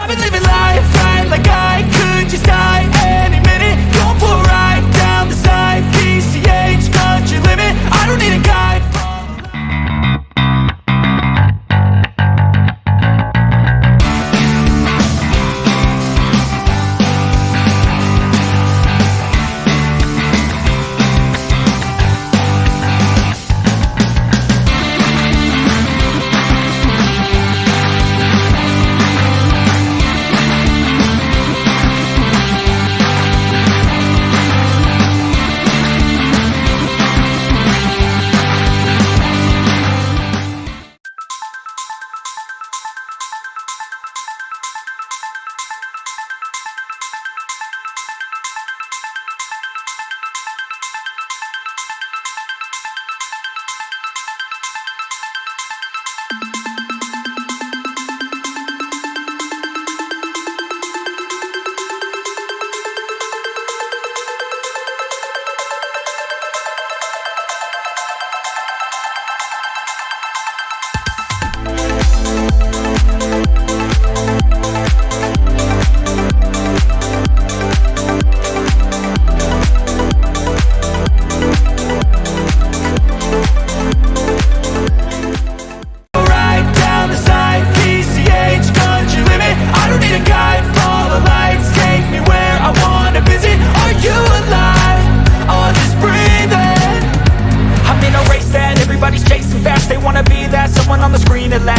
I've been living life right like I could just die any minute. Going for a ride down the side, PCH, country limit. I don't need a guide.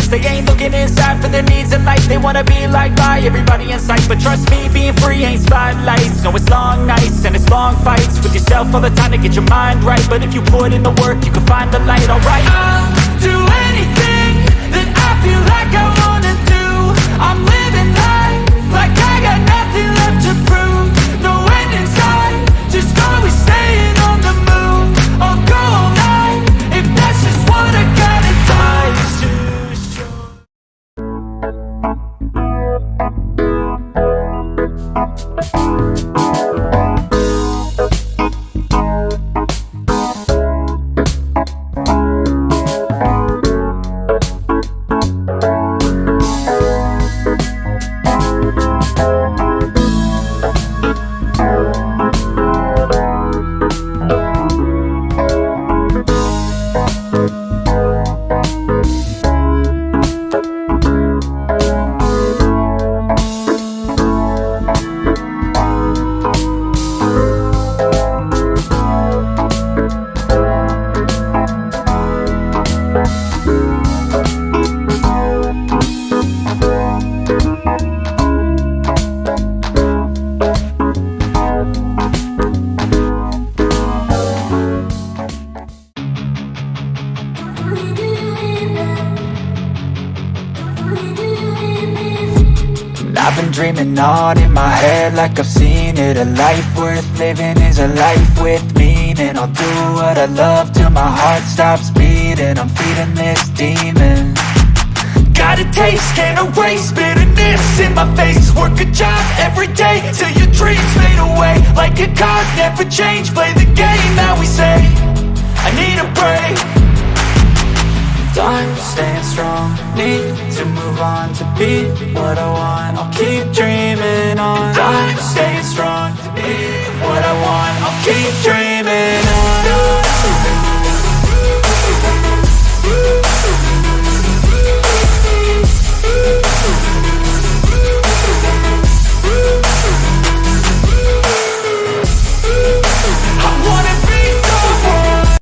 They ain't looking inside for their needs in life. They wanna be liked by everybody in sight. But trust me, being free ain't spotlights. No, it's long nights and it's long fights with yourself all the time to get your mind right. But if you put in the work, you can find the light, alright. I'll do anything that I feel like I wanna do. I'm living life like I got nothing left to prove. No end in sight, just always staying on the move. I'll go all night if that's just what I gotta do. I've been dreaming on in my head like I've seen it. A life worth living is a life with meaning. I'll do what I love till my heart stops beating. I'm feeding this demon. Got a taste, can't erase bitterness in my face. Work a job every day till your dreams fade away. Like a card, never change, play the game that we say. I need a break. I'm staying strong, need to move on to be what I want. I'll keep dreaming.